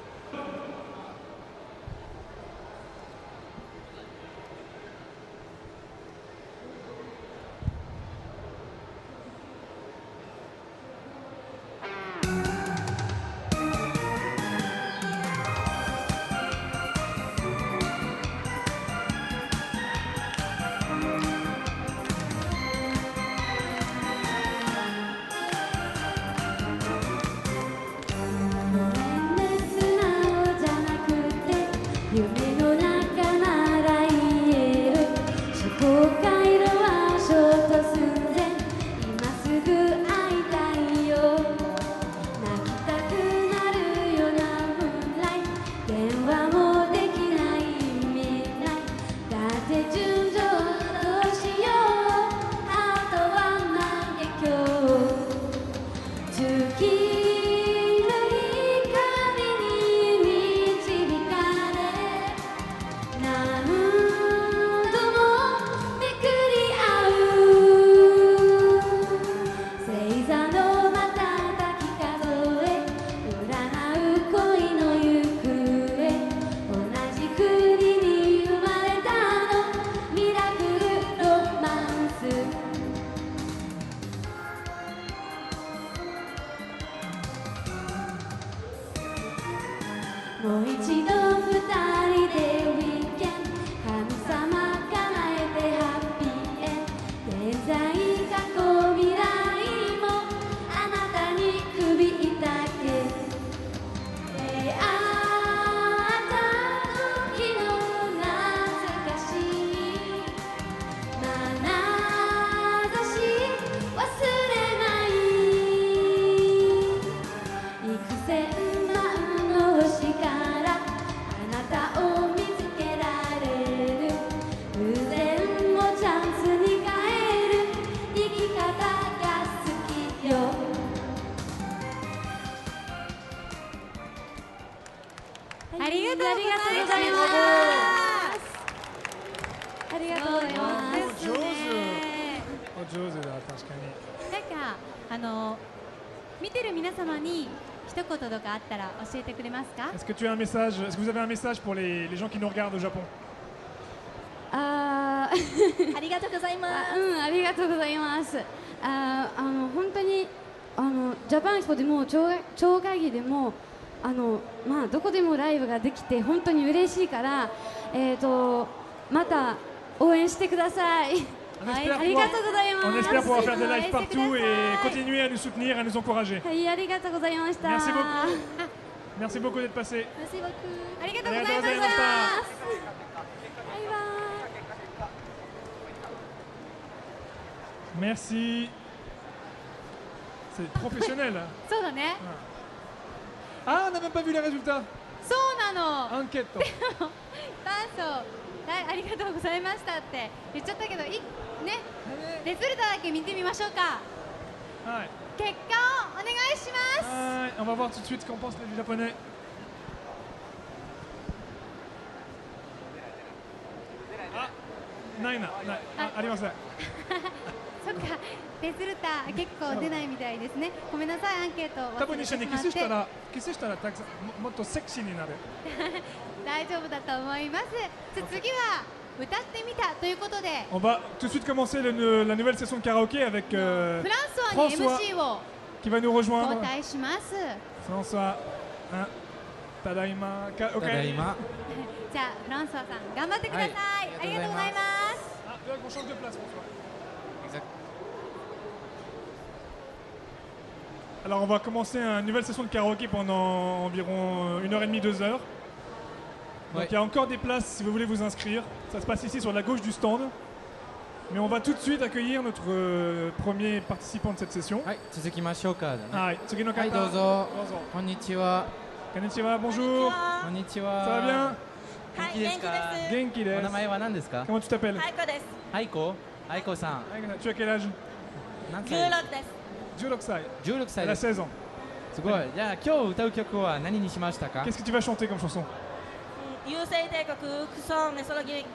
Est-ce que tu as un message? Est-ce que vous avez un message pour les gens qui nous regardent au Japon? ありがとうございます。ありがとうございます。本当にジャパンエクスポでも超会議でもどこでもライブができて本当に嬉しいからまた応援してください。ありがとうございます。On espère pouvoir faire des lives partout et continuer à nous soutenir, à nous encourager. はい、ありがとうございました。 Merci beaucoup. Merci beaucoup d'être passé. Merci beaucoup. ありがとうございました。バイバイ。 Merci. C'est professionnel. そうだね。Ah, on n'a même pas vu les résultats. そうなの。アンケート。ダンスありがとうございましたって言っちゃったけど、ね、レズルタだけ見てみましょうか。はい。結果をお願いします。はい、on va voir tout de suite ce qu'en pensent les Japonais. ないな、ありません。そっか、レズルタ結構出ないみたいですね。ごめんなさい、アンケートを忘れてしまって。多分一緒にキスしたらたくさんもっとセクシーになる。大丈夫だと思います。次は歌ってみたということで。On va tout de suite commencer la nouvelle session de karaoké avec François に MC を qui va nous rejoindre. 交代します。François, 1, ただいま。OK。ただいま。じゃあフランソワさん頑張ってください、ありがとうございます。 Ah, là, on change de place, François. Exact. Alors, on va commencer une nouvelle session de karaoké pendant environ 1h30, 2h. Donc, Ouais. il y a encore des places si vous voulez vous inscrire. Ça se passe ici sur la gauche du stand. Mais on va tout de suite accueillir notre premier participant de cette session. はい、続きましょうか。はい、次の方。はい、どうぞ。どうぞ。こんにちは。こんにちは、bonjour。こんにちは。 Ça va bien? 元気ですか？元気です。お名前は何ですか？ Comment tu t'appelles? ハイコです。ハイコ？ハイコさん。Tu as quel âge? 何歳？ 16です。 16歳。 16歳 Elle で a す。 16ans. すごい。じゃあ今日歌う曲は何にしましたか？ Qu'est-ce que tu vas chanter comme chanson? 優勢帝国クソメソロギリ。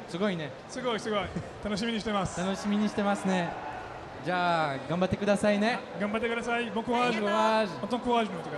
すごいね。すごいすごい。楽しみにしてます。楽しみにしてますね。じゃあ頑張ってくださいね。頑張ってください。Bon courage. Bon courage. On t'encourage nous en tout cas.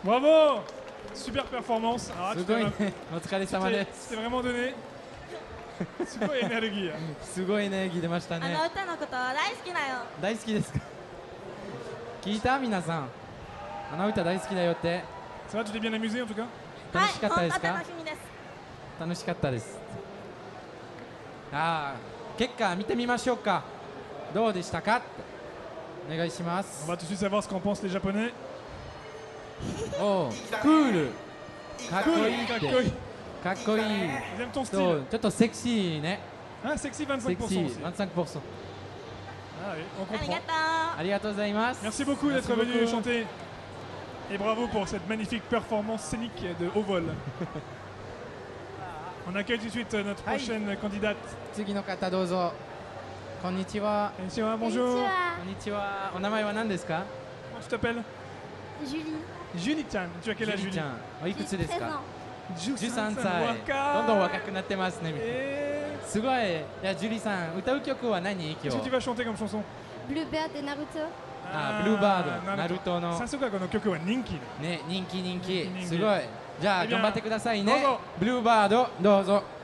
Bravo! Super performance. Alors, là, すごいね。お疲れ様で tu す。 t'es vraiment donné. すごいエネルギー。すごいエネルギー出ましたあね。の歌のこと大好きだよ。大好きですか？聞いた皆さん。あの歌大好きだよって。 Ça va, tu t'es bien amusé en tout cas? 楽しかったですか？楽しみです。楽しかったです。結果見てみましょうか。どうでしたか？お願いします。 On va tout de suite savoir ce qu'en pensent les Japonais. おー、クール。かっこいいって。かっこいい。かっこいい。 Ils aiment ton そ style. う、ちょっとセクシーね。 Hein, sexy 25%. セクシ aussi. ー、25%。 Ah oui, on あり comprend. がとう。ありがとうございます。 Merci beaucoup d'être Merci venu beaucoup. chanter. Et bravo pour cette magnifique performance scénique de haut vol. On accueille tout de suite notre prochaine candidate. 次の方どうぞ。こんにちは。 Bonjour. こんにちは。お名前は何ですか？ Comment tu t'appelles? Julie. Julie-chan. Tu as quel âge, ジュリ Julie? ちゃん。おいくつですか？13 13歳。若いどんどん若くなってますね。すごい。いや、ジュリさん、歌う曲は何？今 Qu'est-ce que tu 日。 vas chanter comme chanson? Bluebird de Naruto. ブルーバード、ナルトの。早速この曲は人気。ね、人気人気人。気すごい。じゃあ、 Eh bien, 頑張ってくださいねどうぞ。ブルーバード、どうぞ。「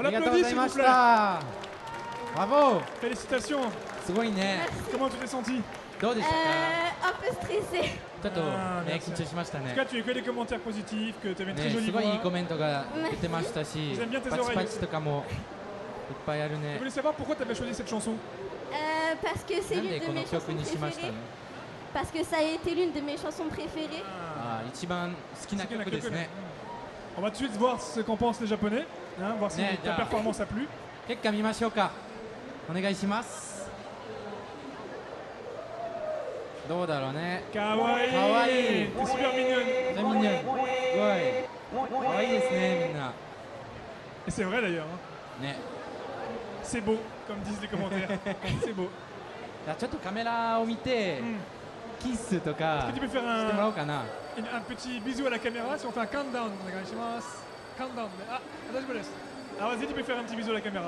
On ありがとう applaudit ござい s'il ま vous し plaît. た。ブラボー。 Félicitations. すごいね。 Comment tu t'es senti? どうでしたか。 Un peu stressée. ちょっとあーね緊張しました En ね tout。cas, tu as que des commentaires positifs, que tu avais une très ね jolie すごいいい voix. コメントが出てましたし J'aime bien tes パチ oreilles パチとかもいっぱいある Je ね voulais savoir pourquoi tu avais choisi cette chanson. Parce que c'est なん l'une で de この mes 曲 chansons にしましたの préférées. Parce que ça a été l'une de mes chansons préférées. あー一番好きな曲ですね On va tout de suite voir ce qu'en pensent les Japonais, hein, voir si Ne, ta ja. performance a plu. 結果見ましょうか。お願いします。どうだろうね。 Kawaii. かわいい。 T'es super mignonne. めっちゃミニオン。すごい。かわいいですねみんな。 Et c'est vrai d'ailleurs. hein. ね。 C'est beau, comme disent les commentaires. C'est beau. じゃあちょっとカメラを見て、キスとか Est-ce que tu peux して faire もらおうかな。 un petit bisou à la caméra si on fait un countdown? Countdown. Ah, là je me laisse. Alors vas-y, tu peux faire un petit bisou à la caméra.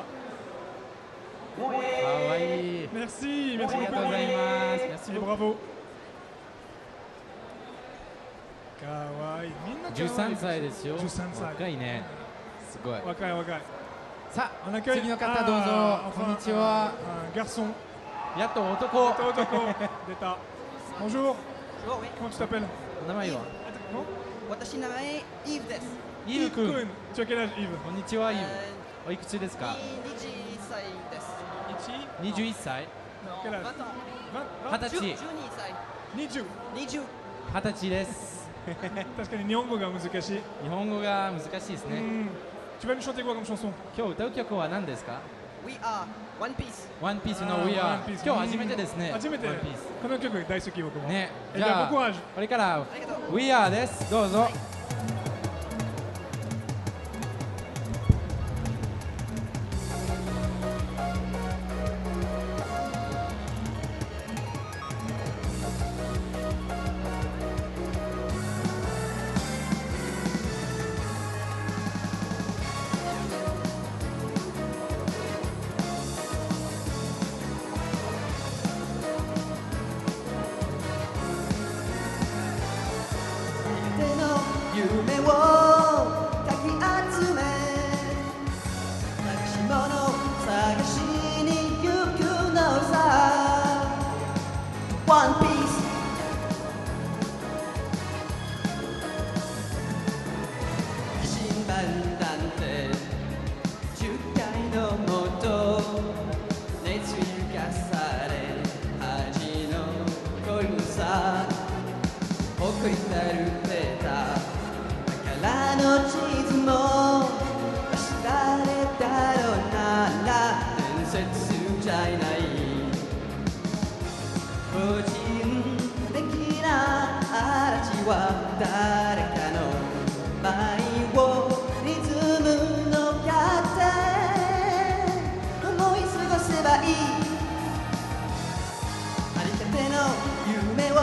かわいい。 Merci, merci ありが beaucoup. とうございます。Merci Et beaucoup. bravo. Kawaii. みんな可愛い13歳ですよ。 13歳。若いね。すごい。若い若い。さあ On accueille 次の方どうぞ。 enfin, こんにちは。 un garçon. やっと男。 D'État. Bonjour. Comment tu t'appelles? お名前は。私名前イーブです。イーブ君。 Tu as quel âge, Yves? こんにちはイーブ。おいくつですか。 21歳です。 21歳。 Quel âge? 20歳。 12歳。20。20歳です。確かに日本語が難しい。日本語が難しいですね。Tu vas nous chanter quoi comme chanson? 今日歌う曲は何ですか。 We are One Piece。ワンピースの We Are。 One Piece 今日初めてですね。初めて。ワンピース。この曲大好き僕も。ね。じゃあbon courage。これから We Are です。どうぞ。夢をかき集め隠し物探しに行くのさ One Piece 新版なんて10回のもと熱湯がされ恥の恋さ誇りたるデータ宝の地図も忘れたろなら伝説じゃいない個人的な嵐は誰かの舞をリズムのって思い過ごせばいいありたての夢を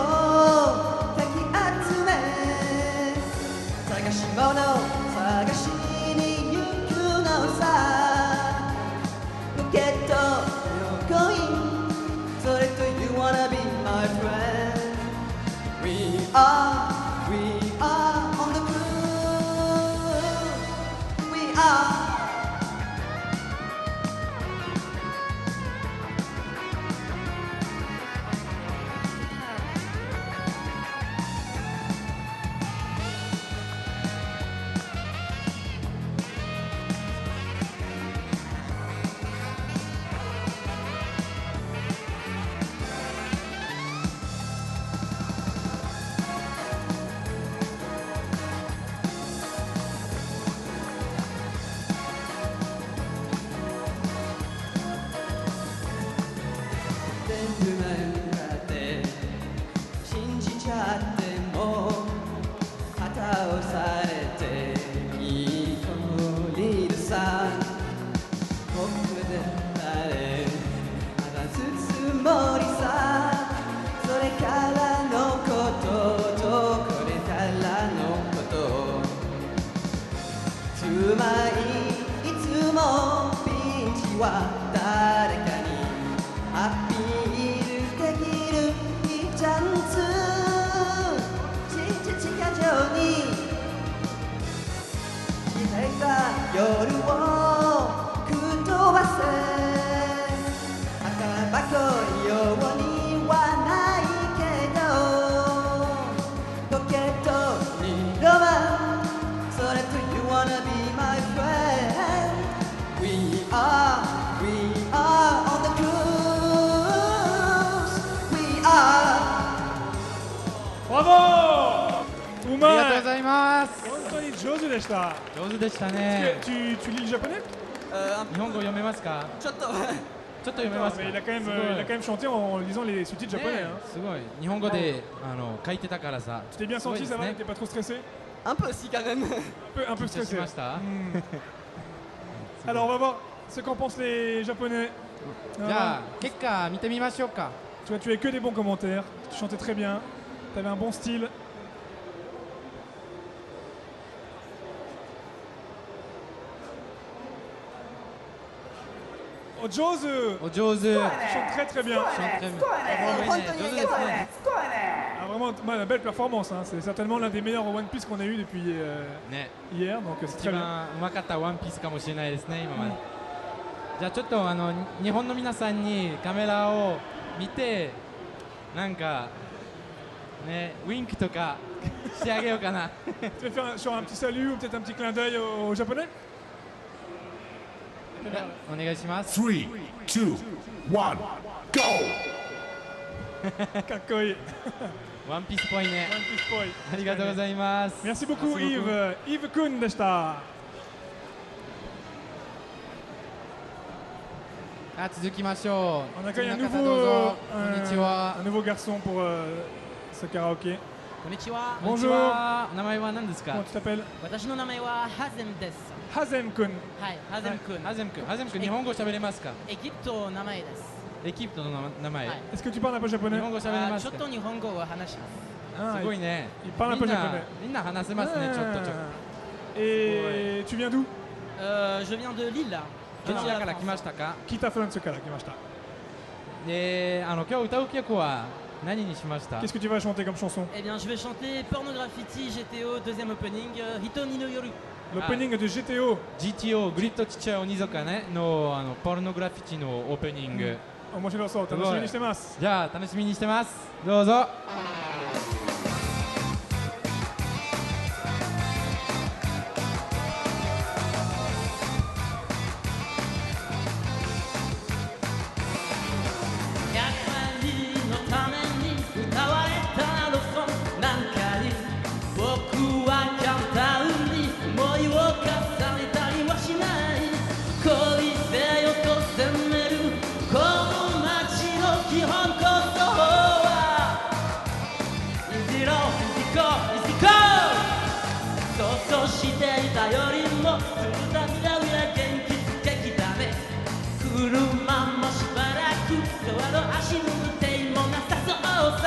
探し物探しに行くのさポケットのコインそれと You wanna be my friend We are on the cruise We are全部なんだって信じちゃっても旗をされていい子いるさ僕で誰話すつもりさそれからのこととこれからのことつまりいつもピンチは誰かにアピールできるいいチャンス地下上に開いた夜を are on the cruise. We are. Bravo! うまい。ありがとうございます。本当に上手でした。上手でしたね。Tu lis le japonais? 日本語読めますか？ちょっと。ちょっと読めますか？ Il a quand même chanté en lisant les sous-titres japonais. すごい。日本語で書いてたからさ。Tu t'es bien senti, ça va? T'es pas trop stressé? Un peu aussi quand même. Un peu stressé. Alors on va voir ce qu'en pensent les japonais. じゃあ結果見てみましょうか。Tu as que des bons commentaires. Tu chantais très bien. Tu avais un bon style. Ojozu! Ojozu! Chante très très bien. Ah, vraiment, une belle performance. Hein. C'est certainement l'un des meilleurs One Piece qu'on a eu depuis hier. Donc c'est très bien. うまかったワンピースかもしれないですね、今まで。じゃあちょっと日本の皆さんにカメラを見て、なんかね、ウィンクとかしてあげようかな。Tu veux faire sur un petit salut ou peut-être un petit clin d'œil aux Japonais? お願いします。 3, 2, 1, go! かっこいい。ワンピースっぽいね。ワンピースっぽい。ありがとうございます。Merci beaucoup Yves. Yves Kunでした。続きましょう。 On accueille un 次の方どうぞ。 un nouveau garçon pour ce karaoké. こんにちは。 Bonjour. 名前は何ですか？ Comment tu t'appelles? 私の名前はハゼムです。ハゼム君。はい、ハゼム君。ハゼム君。ハゼム君、日本語喋れますか？エジプトの名前です。エジプトの名前。Est-ce que tu parles un peu japonais? 日本語喋れますか？ちょっと日本語を話します。すごいね。Il parle un peu japonais. みんな話せますね、ちょっとちょっと。Et tu viens d'où? Je viens de Lille. どちらから来ましたか？北フランスから来ました。で、今日歌う曲は何にしました？ Qu'est-ce que tu vas chanter comme chanson? Eh bien, je vais chanter Pornograffiti GTO deuxième opening Hitoni no Yoru. L'opening de GTO. GTO グリッドちっちゃい鬼塚ねのポルノグラフィティのオープニング。面白そう。楽しみにしてます。じゃあ楽しみにしてます。どうぞ。していたよりもずっと未来は元気づけきたね車もしばらくドアの足の手もなさそうさ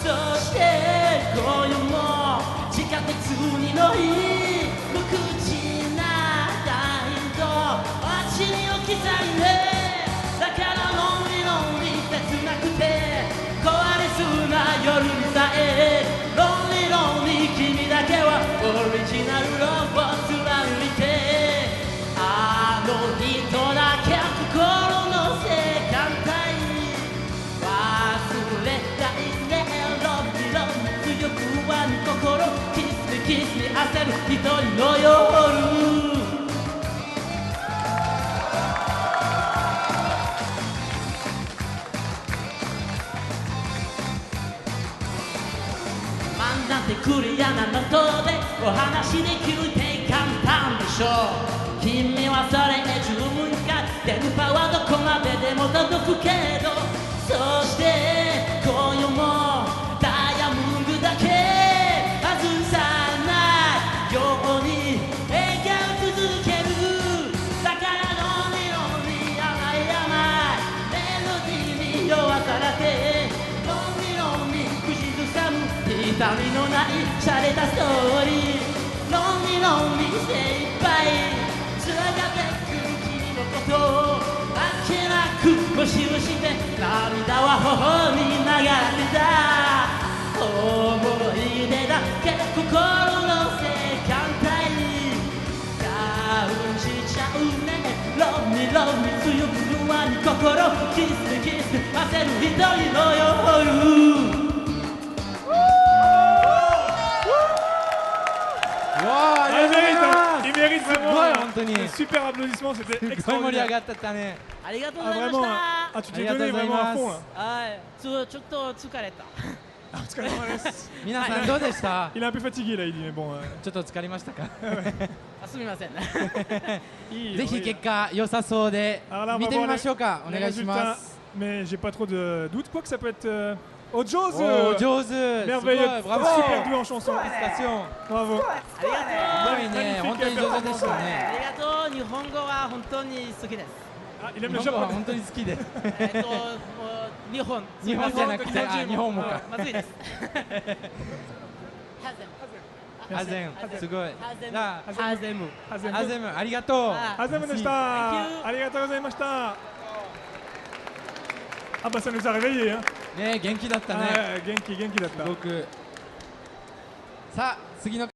そして今夜も地下鉄に乗り無口なダインとあっちに置きたいねだからロンリロンリ切なくて壊れそうな夜にさえロンリロンリ君だけはオリジナルローを貫いてあの人だけ心の世界忘れたいねロンリロンリ強くは心キスにキスに焦る一人の夜なんてクリアなノートでお話できるって簡単でしょう君はそれで十分か電波はどこまででも届くけどそして今夜もダイヤモンドだけ外さないように描き続けるだからロンリロンリ甘い甘いメロディーに酔わされてロンリロンリ口ずさむ痛みのない洒落たストーリーロンリロンリ精一杯つながってくる君のことをあっけなく無視をして涙は頬に流れた思い出だけ心の世界ダウンしちゃうねロンリロンリ強く不安に心キスキス焦る一人の夜Il mérite, mérite すごい vraiment 本当に un super applaudissement, c'était すごい盛り上 extraordinaire. がったね。ありがとう Ah ございまし vraiment, た。 ah tu t'es donné vraiment à fond là. はい、ちょっと疲れた。お疲れ様です。皆さんどうでした？ Il est un peu fatigué là, il dit, mais bon. ちょっと疲れましたか？あ、すみません。ぜひ結果良さそうで Alors là, on 見 va てみ voir ましょうか。お les 願いしま résultats, す。 mais j'ai pas trop de doute. Quoi que ça peut être. Oh, Jose! おー上手。 Merveilleux, すごいブラボー。 super doué en chanson. Félicitations. Bravo. ありがとう。すごいね、本当に上手でしたあね。りがとう。日本語は本当に好きです。 Ah, il 日 aime le 本語は japonais. 本当に好きで。日本。日本じゃなくて、あ、日本もか。まずいです。ハゼン、すごい。じゃあ、ハゼム。ハゼム、ありがとう。ハゼムでした。ありがとうございました。Ah bah ça nous a réveillés hein. ね、元気だったね。元気だった。すごく。さあ、次の